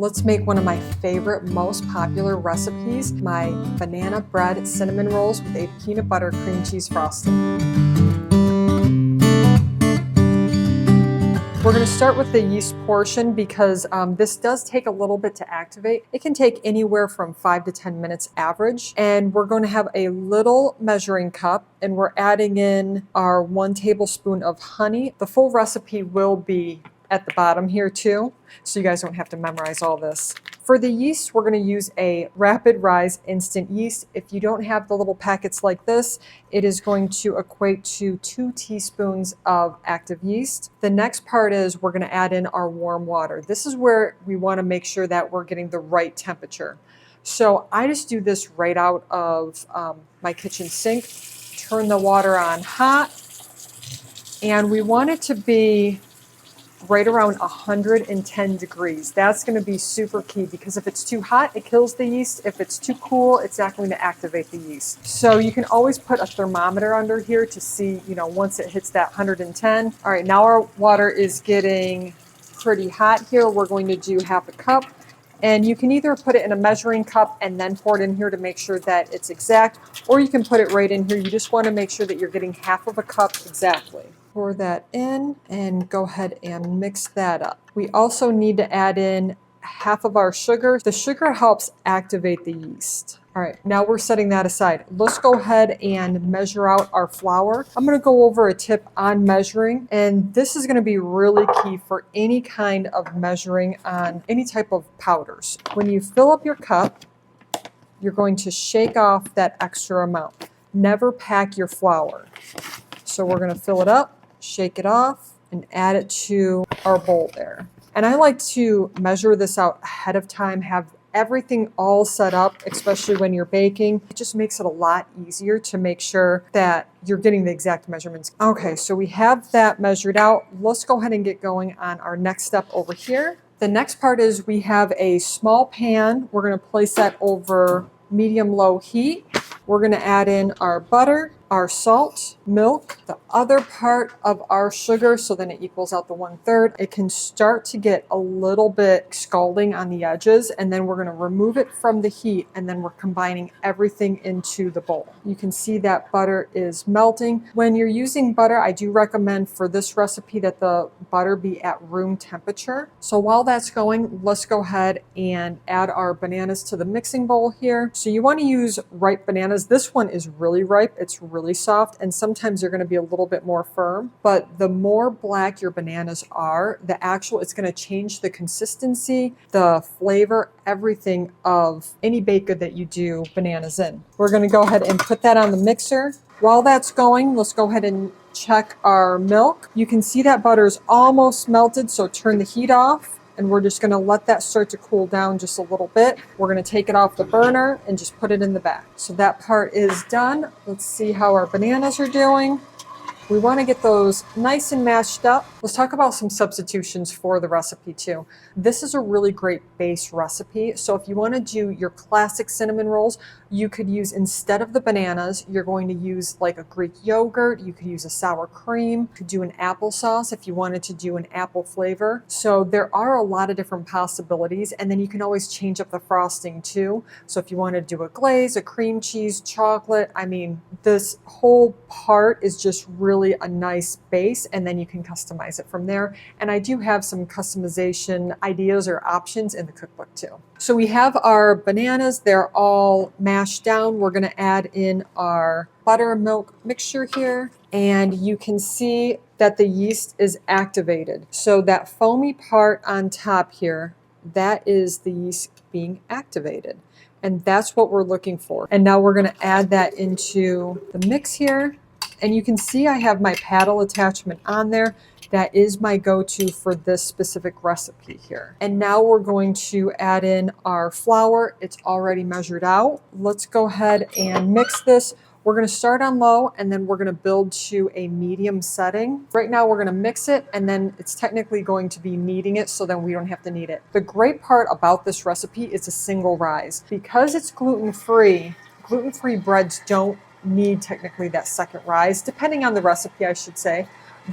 Let's make one of my favorite, most popular recipes, my banana bread cinnamon rolls with a peanut butter cream cheese frosting. We're going to start with the yeast portion because this does take a little bit to activate. It can take anywhere from 5 to 10 minutes average. And we're going to have a little measuring cup and we're adding in our 1 tablespoon of honey. The full recipe will be at the bottom here too, so you guys don't have to memorize all this. For the yeast, we're going to use a rapid rise instant yeast. If you don't have the little packets like this, it is going to equate to 2 teaspoons of active yeast. The next part is we're going to add in our warm water. This is where we want to make sure that we're getting the right temperature. So I just do this right out of my kitchen sink, turn the water on hot, and we want it to be right around 110 degrees. That's going to be super key because if it's too hot, it kills the yeast. If it's too cool, it's not going to activate the yeast. So you can always put a thermometer under here to see, once it hits that 110. All right, now our water is getting pretty hot here. We're going to do half a cup. And you can either put it in a measuring cup and then pour it in here to make sure that it's exact, or you can put it right in here. You just want to make sure that you're getting half of a cup exactly. Pour that in and go ahead and mix that up. We also need to add in half of our sugar. The sugar helps activate the yeast. All right, now we're setting that aside. Let's go ahead and measure out our flour. I'm going to go over a tip on measuring, and this is going to be really key for any kind of measuring on any type of powders. When you fill up your cup, you're going to shake off that extra amount. Never pack your flour. So we're going to fill it up, shake it off, and add it to our bowl there. And I like to measure this out ahead of time, have everything all set up, especially when you're baking. It just makes it a lot easier to make sure that you're getting the exact measurements. Okay, so we have that measured out. Let's go ahead and get going on our next step over here. The next part is we have a small pan. We're going to place that over medium-low heat. We're going to add in our butter, our salt, milk, the other part of our sugar, so then it equals out the 1/3. It can start to get a little bit scalding on the edges, and then we're going to remove it from the heat, and then we're combining everything into the bowl. You can see that butter is melting. When you're using butter, I do recommend for this recipe that the butter be at room temperature. So while that's going, let's go ahead and add our bananas to the mixing bowl here. So you want to use ripe bananas. This one is really ripe. It's really soft, and sometimes they're going to be a little bit more firm, but the more black your bananas are, it's going to change the consistency, the flavor, everything of any baked good that you do bananas in. We're going to go ahead and put that on the mixer. While that's going, let's go ahead and check our milk. You can see that butter is almost melted, so turn the heat off. And we're just going to let that start to cool down just a little bit. We're going to take it off the burner and just put it in the back. So that part is done. Let's see how our bananas are doing. We want to get those nice and mashed up. Let's talk about some substitutions for the recipe too. This is a really great base recipe. So if you want to do your classic cinnamon rolls, you could use, instead of the bananas, you're going to use like a Greek yogurt. You could use a sour cream. You could do an applesauce if you wanted to do an apple flavor. So there are a lot of different possibilities, and then you can always change up the frosting too. So if you want to do a glaze, a cream cheese, chocolate, this whole part is just really a nice base, and then you can customize it from there. And I do have some customization ideas or options in the cookbook too. So we have our bananas, they're all mashed down. We're going to add in our butter milk mixture here, and you can see that the yeast is activated. So that foamy part on top here, that is the yeast being activated. And that's what we're looking for. And now we're going to add that into the mix here. And you can see I have my paddle attachment on there. That is my go-to for this specific recipe here. And now we're going to add in our flour. It's already measured out. Let's go ahead and mix this. We're going to start on low, and then we're going to build to a medium setting. Right now we're going to mix it, and then it's technically going to be kneading it, so then we don't have to knead it. The great part about this recipe is a single rise. Because it's gluten-free breads don't need technically that second rise, depending on the recipe, I should say.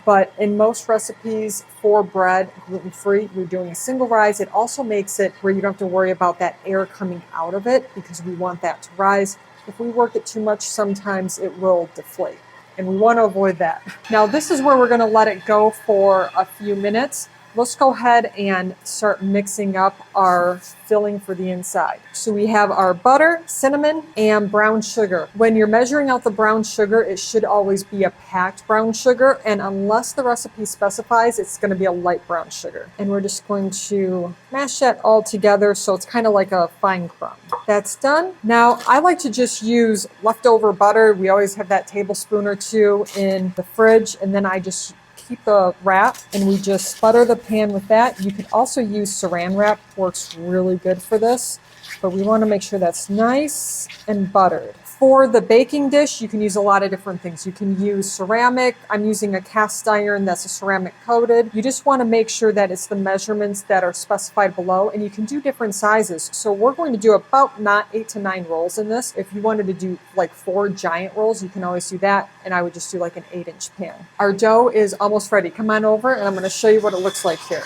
But in most recipes for bread, gluten-free, you're doing a single rise. It also makes it where you don't have to worry about that air coming out of it because we want that to rise. If we work it too much, sometimes it will deflate, and we want to avoid that. Now this is where we're going to let it go for a few minutes. Let's go ahead and start mixing up our filling for the inside. So we have our butter, cinnamon, and brown sugar. When you're measuring out the brown sugar, it should always be a packed brown sugar, and unless the recipe specifies, it's going to be a light brown sugar. And we're just going to mash that all together so it's kind of like a fine crumb. That's done. Now I like to just use leftover butter. We always have that tablespoon or two in the fridge, and then I just keep the wrap and we just butter the pan with that. You could also use saran wrap, works really good for this, but we want to make sure that's nice and buttered. For the baking dish, you can use a lot of different things. You can use ceramic. I'm using a cast iron that's a ceramic coated. You just want to make sure that it's the measurements that are specified below, and you can do different sizes. So we're going to do about 8 to 9 rolls in this. If you wanted to do like 4 giant rolls, you can always do that, and I would just do like an 8-inch pan. Our dough is almost ready. Come on over and I'm going to show you what it looks like here.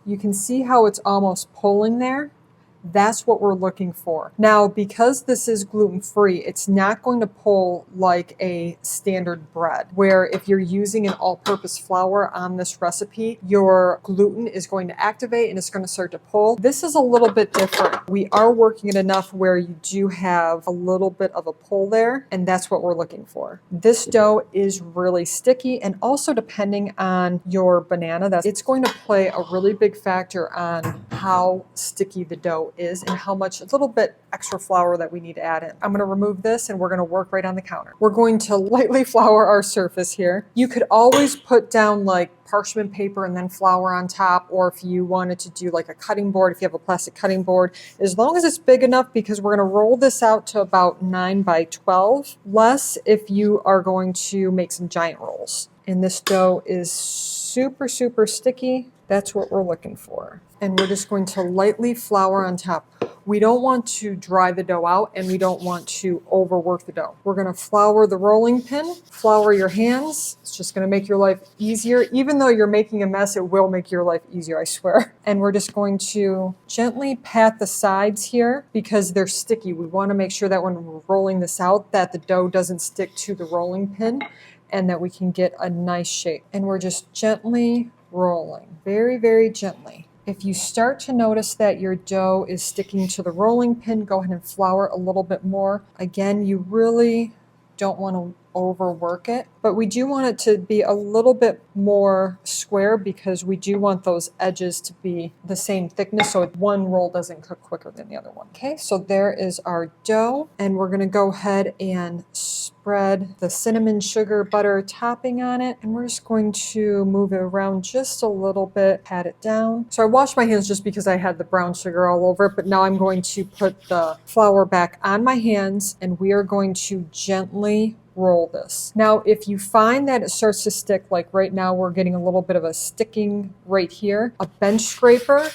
You can see how it's almost pulling there. That's what we're looking for. Now, because this is gluten-free, it's not going to pull like a standard bread, where if you're using an all-purpose flour on this recipe, your gluten is going to activate and it's going to start to pull. This is a little bit different. We are working it enough where you do have a little bit of a pull there, and that's what we're looking for. This dough is really sticky, and also depending on your banana, it's going to play a really big factor on how sticky the dough is and how much, a little bit extra flour that we need to add in. I'm going to remove this and we're going to work right on the counter. We're going to lightly flour our surface here. You could always put down like parchment paper and then flour on top, or if you wanted to do like a cutting board, if you have a plastic cutting board, as long as it's big enough, because we're going to roll this out to about 9 by 12, less if you are going to make some giant rolls. And this dough is super, super sticky. That's what we're looking for. And we're just going to lightly flour on top. We don't want to dry the dough out, and we don't want to overwork the dough. We're going to flour the rolling pin, flour your hands. It's just going to make your life easier. Even though you're making a mess, it will make your life easier, I swear. And we're just going to gently pat the sides here because they're sticky. We want to make sure that when we're rolling this out, that the dough doesn't stick to the rolling pin and that we can get a nice shape. And we're just gently rolling, very, very gently. If you start to notice that your dough is sticking to the rolling pin, go ahead and flour a little bit more. Again, you really don't want to overwork it, but we do want it to be a little bit more square because we do want those edges to be the same thickness so one roll doesn't cook quicker than the other one. Okay, so there is our dough, and we're going to go ahead and spread the cinnamon sugar butter topping on it, and we're just going to move it around just a little bit, pat it down. So I washed my hands just because I had the brown sugar all over it, but now I'm going to put the flour back on my hands, and we are going to gently roll this. Now, if you find that it starts to stick, like right now we're getting a little bit of a sticking right here, a bench scraper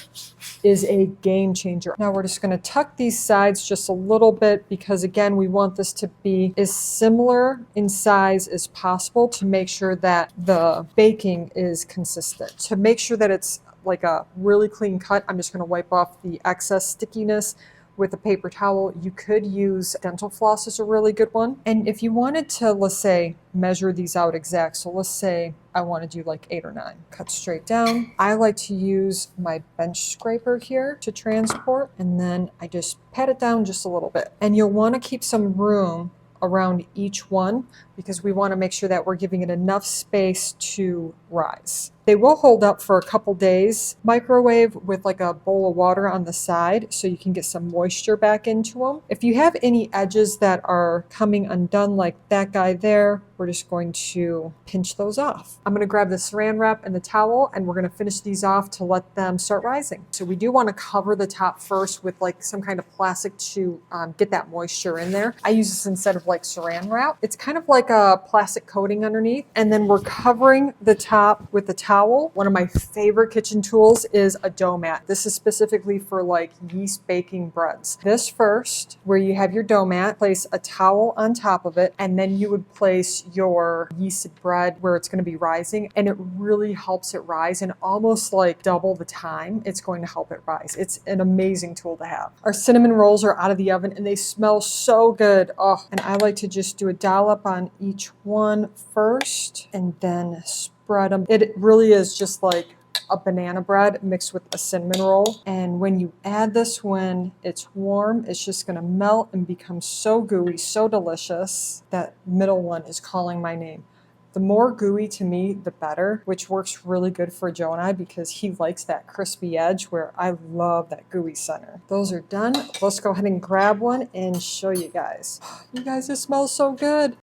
is a game changer. Now we're just going to tuck these sides just a little bit because again, we want this to be as similar in size as possible to make sure that the baking is consistent. To make sure that it's like a really clean cut, I'm just going to wipe off the excess stickiness with a paper towel. You could use dental floss as a really good one. And if you wanted to, let's say, measure these out exact, so let's say I want to do like 8 or 9, cut straight down. I like to use my bench scraper here to transport, and then I just pat it down just a little bit. And you'll want to keep some room around each one because we want to make sure that we're giving it enough space to rise. They will hold up for a couple days. Microwave with like a bowl of water on the side so you can get some moisture back into them. If you have any edges that are coming undone like that guy there, we're just going to pinch those off. I'm going to grab the saran wrap and the towel, and we're going to finish these off to let them start rising. So we do want to cover the top first with like some kind of plastic to get that moisture in there. I use this instead of like saran wrap. It's kind of like a plastic coating underneath, and then we're covering the top with the towel towel. One of my favorite kitchen tools is a dough mat. This is specifically for like yeast baking breads. This first, where you have your dough mat, place a towel on top of it, and then you would place your yeasted bread where it's going to be rising, and it really helps it rise, and almost like double the time it's going to help it rise. It's an amazing tool to have. Our cinnamon rolls are out of the oven and they smell so good. Oh, and I like to just do a dollop on each one first and then spread them. It really is just like a banana bread mixed with a cinnamon roll. And when you add this when it's warm, it's just gonna melt and become so gooey, so delicious. That middle one is calling my name. The more gooey to me, the better, which works really good for Joe and I because he likes that crispy edge where I love that gooey center. Those are done. Let's go ahead and grab one and show you guys. You guys, it smells so good.